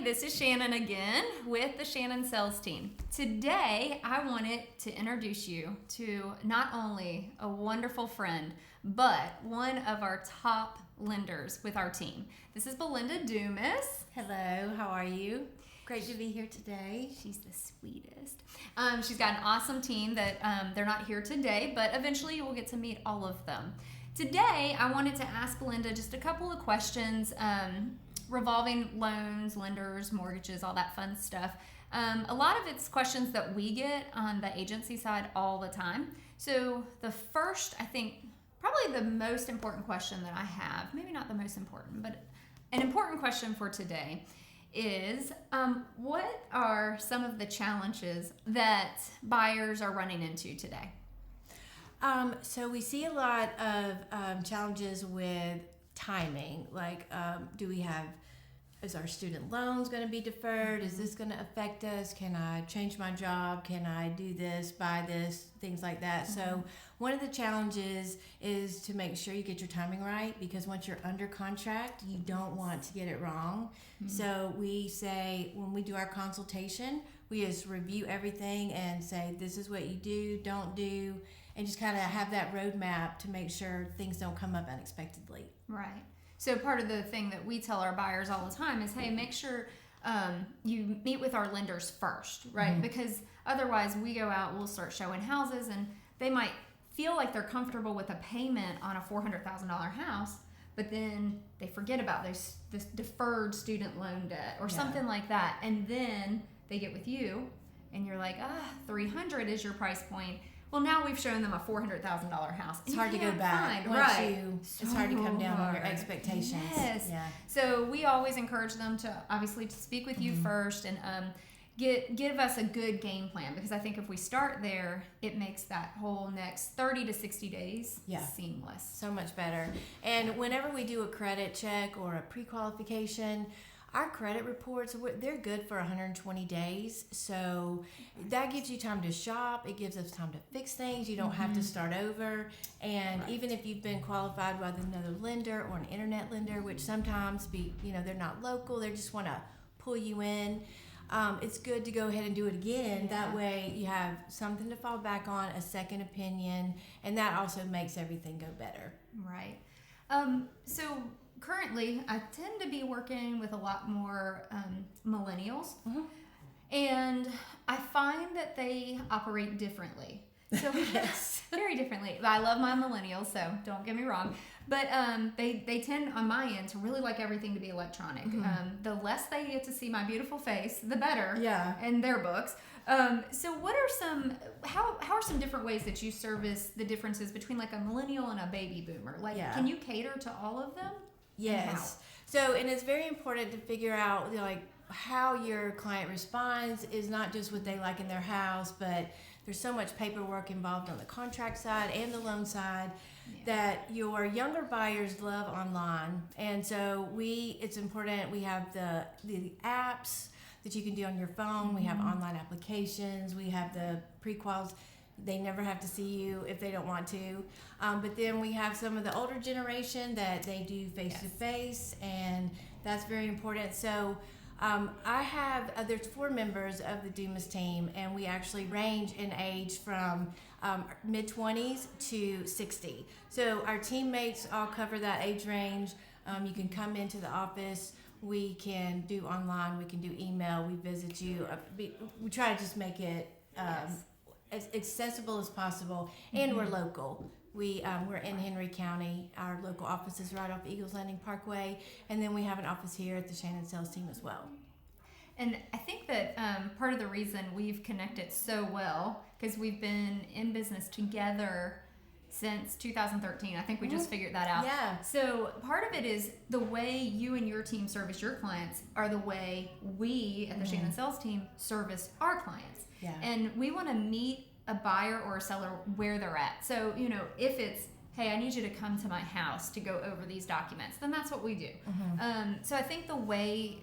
this is Shannon again with the Shannon Sales Team. Today, I wanted to introduce you to not only a wonderful friend, but one of our top lenders with our team. This is Belinda Dumas. Hello, how are you? Great to be here today. She's the sweetest. She's got an awesome team that they're not here today, but eventually you will get to meet all of them. Today, I wanted to ask Belinda just a couple of questions revolving loans, lenders, mortgages, all that fun stuff. A lot of it's questions that we get on the agency side all the time. So the first, I think, probably the most important question that I have, maybe not the most important, but an important question for today is what are some of the challenges that buyers are running into today? So we see a lot of challenges with timing, like is our student loans going to be deferred? Is this going to affect us? Can I change my job? Can I do this, buy this, things like that? Mm-hmm. So one of the challenges is to make sure you get your timing right, because once you're under contract, you don't want to get it wrong. Mm-hmm. So we say when we do our consultation, we just review everything and say, this is what you do, don't do, and just kind of have that roadmap to make sure things don't come up unexpectedly. Right. So part of the thing that we tell our buyers all the time is, hey, make sure you meet with our lenders first, right? Mm-hmm. Because otherwise we go out, we'll start showing houses, and they might feel like they're comfortable with a payment on a $400,000 house, but then they forget about this deferred student loan debt or something like that. And then they get with you and you're like, $300 is your price point. Well, now we've shown them a $400,000 house. It's hard to go back. It's hard to come down on your expectations. Yes. Yeah. So we always encourage them to obviously to speak with you first and give us a good game plan, because I think if we start there, it makes that whole next 30 to 60 days seamless. So much better. And whenever we do a credit check or a pre-qualification, our credit reports, they're good for 120 days. So that gives you time to shop. It gives us time to fix things. You don't have to start over. And even if you've been qualified by another lender or an internet lender, which sometimes they're not local, they just want to pull you in. It's good to go ahead and do it again. Yeah. That way you have something to fall back on, a second opinion, and that also makes everything go better. Right. So currently, I tend to be working with a lot more millennials, and I find that they operate differently. So very differently. I love my millennials, so don't get me wrong. But they tend, on my end, to really like everything to be electronic. The less they get to see my beautiful face, the better. Yeah. In their books. So what are how are some different ways that you service the differences between like a millennial and a baby boomer? Like, can you cater to all of them? Yes. So, and it's very important to figure out how your client responds is not just what they like in their house, but there's so much paperwork involved on the contract side and the loan side that your younger buyers love online. And so it's important. We have the apps that you can do on your phone. We have online applications. We have the pre-quals. They never have to see you if they don't want to. But then we have some of the older generation that they do face-to-face, and that's very important. So there's 4 members of the Dumas team, and we actually range in age from mid-20s to 60. So our teammates all cover that age range. You can come into the office. We can do online. We can do email. We visit you. We try to just make it as accessible as possible, and we're local. We're in Henry County. Our local office is right off Eagles Landing Parkway, and then we have an office here at the Shannon Sales Team as well. And I think that part of the reason we've connected so well, because we've been in business together since 2013. I think we just figured that out. Yeah. So part of it is the way you and your team service your clients are the way we at the Shannon Sales Team service our clients. Yeah. And we want to meet a buyer or a seller where they're at. So, if it's, hey, I need you to come to my house to go over these documents, then that's what we do. So I think the way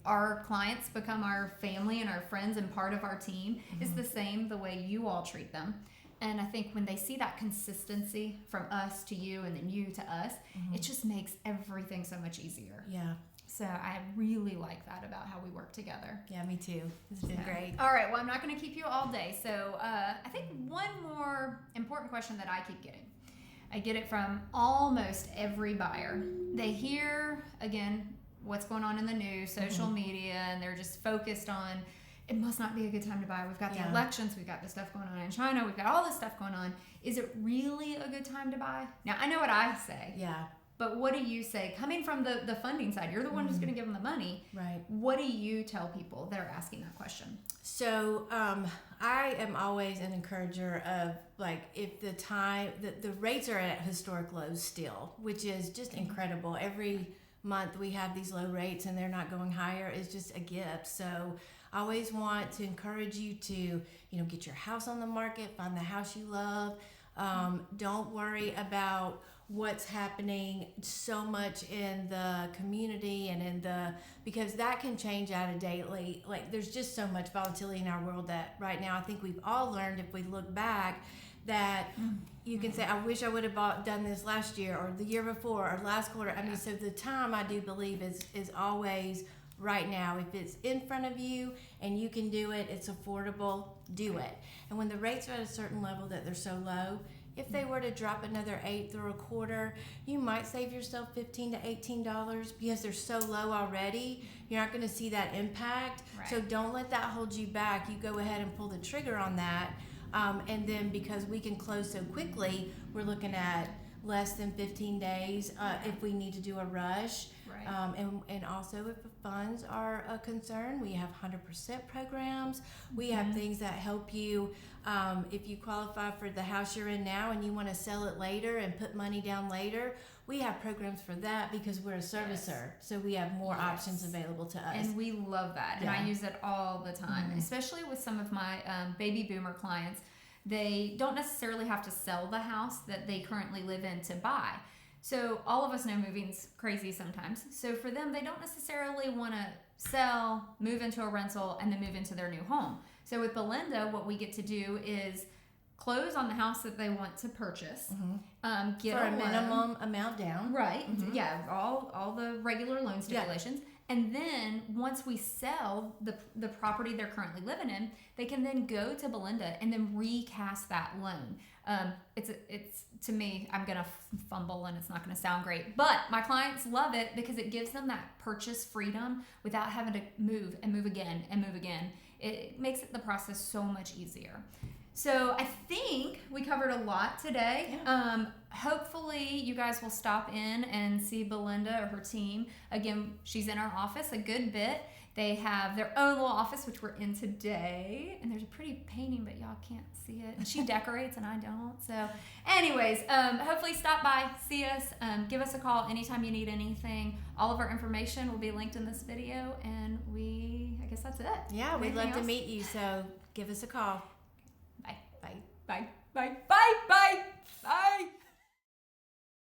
our clients become our family and our friends and part of our team is the same the way you all treat them. And I think when they see that consistency from us to you and then you to us, it just makes everything so much easier. Yeah. So I really like that about how we work together. Yeah, me too. This has been great. All right, well, I'm not going to keep you all day. So I think one more important question that I keep getting. I get it from almost every buyer. They hear, again, what's going on in the news, social media, and they're just focused on, it must not be a good time to buy. We've got the elections, we've got the stuff going on in China, we've got all this stuff going on. Is it really a good time to buy? Now, I know what I say. Yeah. But what do you say? Coming from the funding side, you're the one who's going to give them the money. Right. What do you tell people that are asking that question? So I am always an encourager of, like, if the rates are at historic lows still, which is just incredible. Every month we have these low rates and they're not going higher. It's just a gift. So I always want to encourage you to, get your house on the market, find the house you love. Don't worry about what's happening so much in the community and because that can change out of daily. Like, there's just so much volatility in our world that right now I think we've all learned, if we look back, that you can say, I wish I would have done this last year or the year before or last quarter. I mean, so the time, I do believe, is always right now. If it's in front of you and you can do it, it's affordable, do it. And when the rates are at a certain level that they're so low, if they were to drop another eighth or a quarter, you might save yourself $15 to $18 because they're so low already. You're not going to see that impact. Right. So don't let that hold you back. You go ahead and pull the trigger on that. And then, because we can close so quickly, we're looking at less than 15 days if we need to do a rush. Right. And also, if the funds are a concern, we have 100% programs. We have things that help you if you qualify for the house you're in now and you want to sell it later and put money down later. We have programs for that because we're a servicer, so we have more options available to us. And we love that, and I use it all the time, especially with some of my baby boomer clients. They don't necessarily have to sell the house that they currently live in to buy. So all of us know moving's crazy sometimes. So for them, they don't necessarily want to sell, move into a rental, and then move into their new home. So with Belinda, what we get to do is close on the house that they want to purchase, get for a loan. minimum amount down. Right. Yeah. All the regular loan stipulations. And then once we sell the property they're currently living in, they can then go to Belinda and then recast that loan. It's to me, I'm gonna fumble and it's not gonna sound great, but my clients love it because it gives them that purchase freedom without having to move and move again and move again. It makes the process so much easier. So I think we covered a lot today. Yeah. Hopefully you guys will stop in and see Belinda or her team. Again, she's in our office a good bit. They have their own little office, which we're in today. And there's a pretty painting, but y'all can't see it. And she decorates and I don't. So anyways, hopefully stop by, see us, give us a call anytime you need anything. All of our information will be linked in this video. And I guess that's it. Yeah, we'd love Anything to else? meet you, so give us a call. Bye. Bye. Bye. Bye. Bye. Bye. Bye.